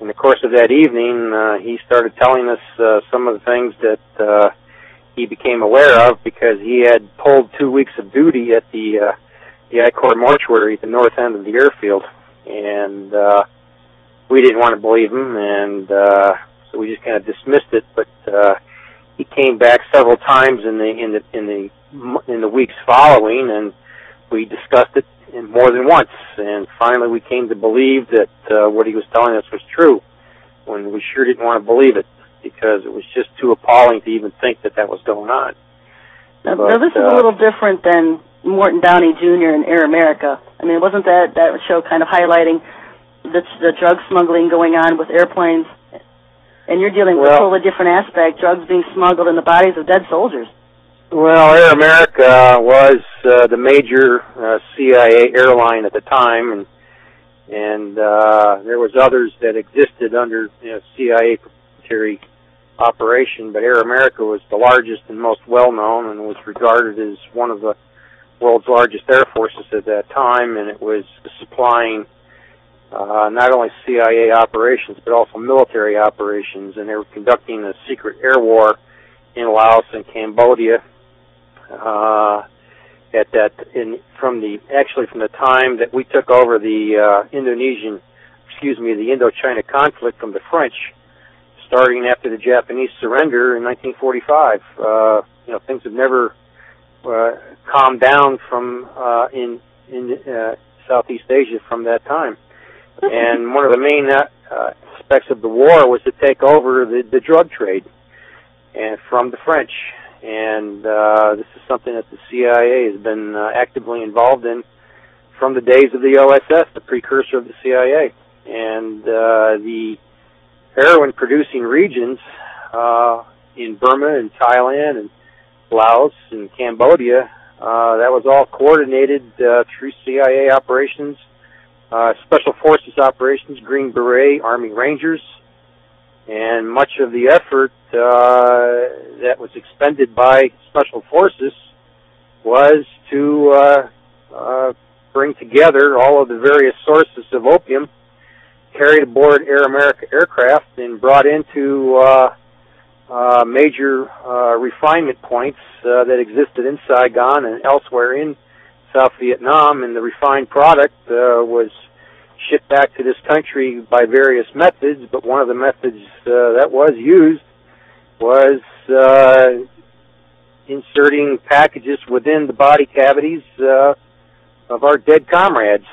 in the course of that evening, he started telling us some of the things that he became aware of because he had pulled 2 weeks of duty at the I-Corps mortuary at the north end of the airfield. And we didn't want to believe him, and so we just kind of dismissed it. But he came back several times in the weeks following, and we discussed it more than once. And finally, we came to believe that what he was telling us was true, when we sure didn't want to believe it because it was just too appalling to even think that was going on. Now this is a little different than Morton Downey Jr. and Air America. I mean, wasn't that show kind of highlighting the drug smuggling going on with airplanes? And you're dealing with a totally different aspect, drugs being smuggled in the bodies of dead soldiers. Well, Air America was the major CIA airline at the time, and there was others that existed under CIA proprietary operation, but Air America was the largest and most well-known and was regarded as one of the world's largest air forces at that time, and it was supplying not only CIA operations but also military operations, and they were conducting a secret air war in Laos and Cambodia from the time that we took over the Indochina conflict from the French, starting after the Japanese surrender in 1945. Things have never calmed down from in Southeast Asia from that time. And one of the main aspects of the war was to take over the drug trade and from the French. And this is something that the CIA has been actively involved in from the days of the OSS, the precursor of the CIA. And the heroin-producing regions in Burma and Thailand and Laos and Cambodia, that was all coordinated through CIA operations, Special Forces operations, Green Beret, Army Rangers, and much of the effort that was expended by Special Forces was to bring together all of the various sources of opium carried aboard Air America aircraft and brought into major refinement points that existed in Saigon and elsewhere in South Vietnam, and the refined product was shipped back to this country by various methods, but one of the methods that was used was inserting packages within the body cavities of our dead comrades.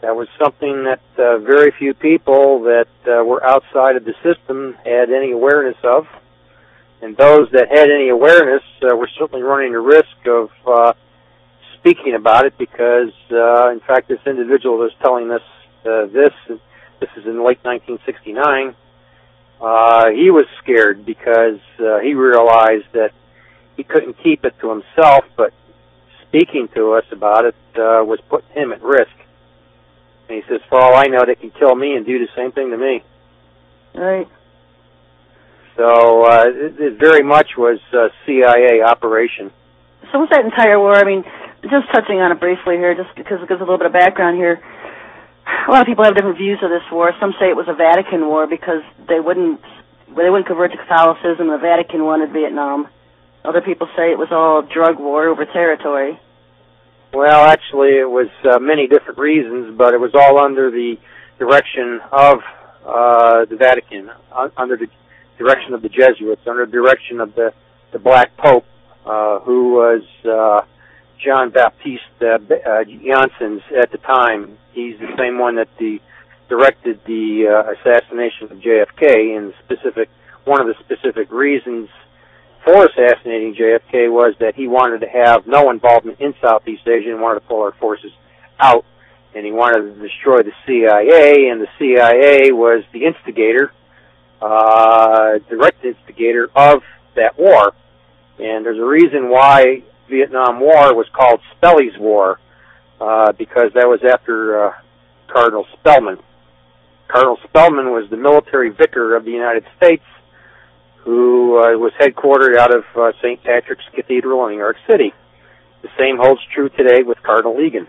That was something that very few people that were outside of the system had any awareness of. And those that had any awareness were certainly running the risk of speaking about it because, in fact, this individual was telling us this is in late 1969, he was scared because he realized that he couldn't keep it to himself, but speaking to us about it was putting him at risk. And he says, for all I know, they can kill me and do the same thing to me. Right. So it very much was a CIA operation. So with that entire war, I mean, just touching on it briefly here, just because it gives a little bit of background here, a lot of people have different views of this war. Some say it was a Vatican war because they wouldn't convert to Catholicism. The Vatican wanted Vietnam. Other people say it was all drug war over territory. Well, actually, it was many different reasons, but it was all under the direction of the Vatican, under the direction of the Jesuits, under the direction of the Black Pope, who was John Baptiste Janssens at the time. He's the same one that directed the assassination of JFK, and one of the specific reasons for assassinating JFK was that he wanted to have no involvement in Southeast Asia and wanted to pull our forces out, and he wanted to destroy the CIA, and the CIA was the instigator, direct instigator of that war. And there's a reason why Vietnam War was called Spelly's War, because that was after Cardinal Spellman. Cardinal Spellman was the military vicar of the United States, who was headquartered out of St. Patrick's Cathedral in New York City. The same holds true today with Cardinal Egan.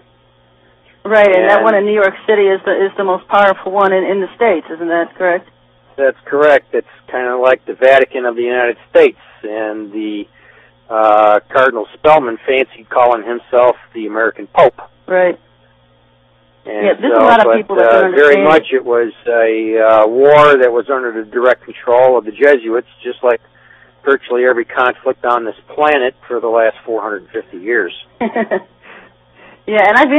Right, and that one in New York City is the most powerful one in the States, isn't that correct? That's correct. It's kind of like the Vatican of the United States, and the Cardinal Spellman fancied calling himself the American Pope. Right. And yeah, there's a lot of people that don't understand. Very much it was a war that was under the direct control of the Jesuits, just like virtually every conflict on this planet for the last 450 years. Yeah, and I've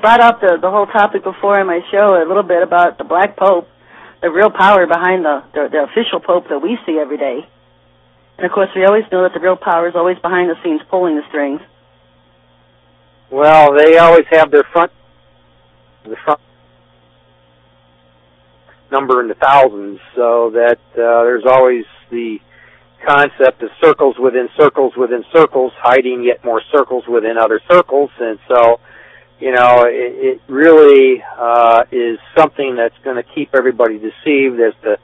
brought up the whole topic before in my show a little bit about the Black Pope, the real power behind the official Pope that we see every day. And, of course, we always know that the real power is always behind the scenes pulling the strings. Well, they always have the front number in the thousands, so that there's always the concept of circles within circles within circles, hiding yet more circles within other circles. And so, it really is something that's going to keep everybody deceived as the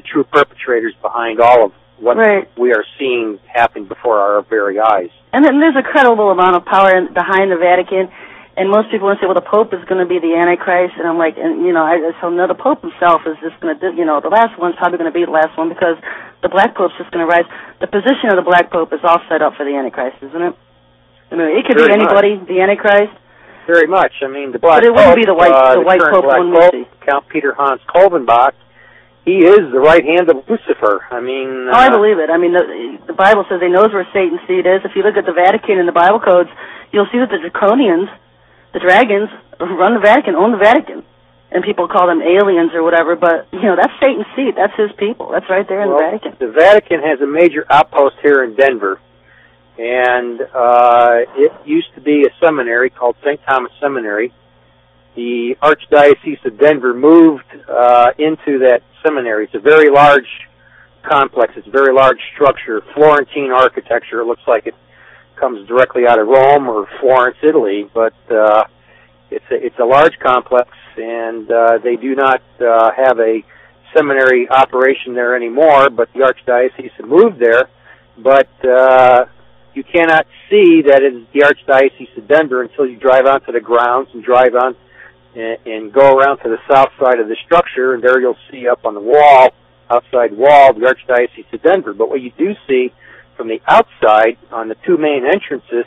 true perpetrators behind all of what we are seeing happen before our very eyes. And then there's a credible amount of power behind the Vatican. And most people want to say, well, the Pope is going to be the Antichrist. And I'm like, so no, the Pope himself is just going to, the last one's probably going to be the last one because the Black Pope's just going to rise. The position of the Black Pope is all set up for the Antichrist, isn't it? I mean, it could be anybody, the Antichrist. Very much. I mean, the Black Pope, but it wouldn't be the white Pope one we see. Count Peter Hans Kolbenbach, he is the right hand of Lucifer. I mean... I believe it. I mean, the Bible says he knows where Satan's seat is. If you look at the Vatican and the Bible codes, you'll see that the Draconians, the dragons, run the Vatican, own the Vatican. And people call them aliens or whatever, but, that's Satan's seat. That's his people. That's right there in the Vatican. The Vatican has a major outpost here in Denver, and it used to be a seminary called St. Thomas Seminary. The Archdiocese of Denver moved into that seminary. It's a very large complex. It's a very large structure, Florentine architecture. It looks like it comes directly out of Rome or Florence, Italy, but it's a large complex, and they do not have a seminary operation there anymore, but the Archdiocese have moved there. But you cannot see that it is the Archdiocese of Denver until you drive onto the grounds and drive on and go around to the south side of the structure, and there you'll see up on the wall, outside wall, the Archdiocese of Denver. But what you do see from the outside on the two main entrances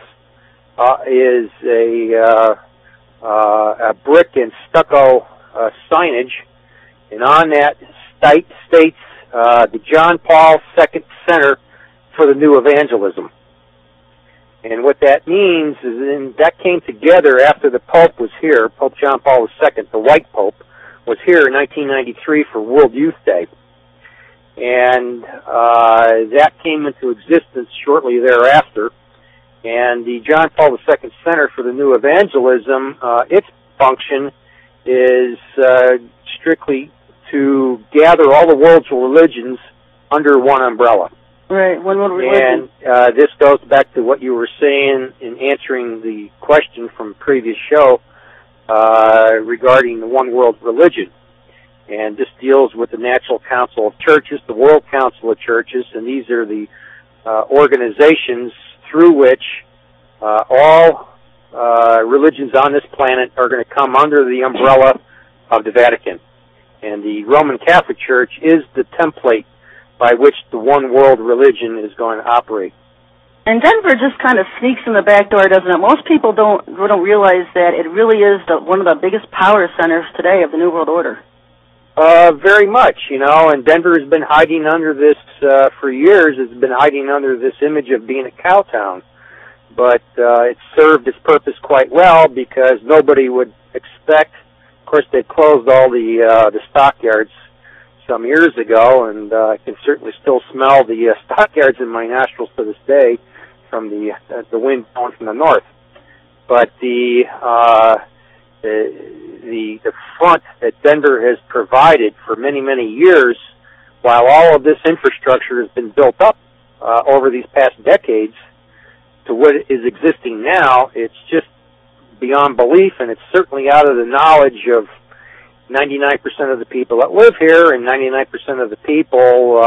is a brick and stucco signage, and on that states the John Paul II Center for the New Evangelism. And what that means is that came together after the Pope was here. Pope John Paul II, the white Pope, was here in 1993 for World Youth Day. And that came into existence shortly thereafter. And the John Paul II Center for the New Evangelism, its function is strictly to gather all the world's religions under one umbrella. Right, one world religion. And this goes back to what you were saying in answering the question from a previous show regarding the one world religion. And this deals with the National Council of Churches, the World Council of Churches, and these are the organizations through which all religions on this planet are going to come under the umbrella of the Vatican. And the Roman Catholic Church is the template by which the one world religion is going to operate. And Denver just kind of sneaks in the back door, doesn't it? Most people don't realize that it really is one of the biggest power centers today of the New World Order. Very much, and Denver has been hiding under this for years. It's been hiding under this image of being a cow town. But it served its purpose quite well because nobody would expect. Of course, they closed all the stockyards some years ago, and I can certainly still smell the stockyards in my nostrils to this day from the wind blowing from the north. But the front that Denver has provided for many, many years, while all of this infrastructure has been built up over these past decades to what is existing now, it's just beyond belief, and it's certainly out of the knowledge of 99% of the people that live here and 99% of the people,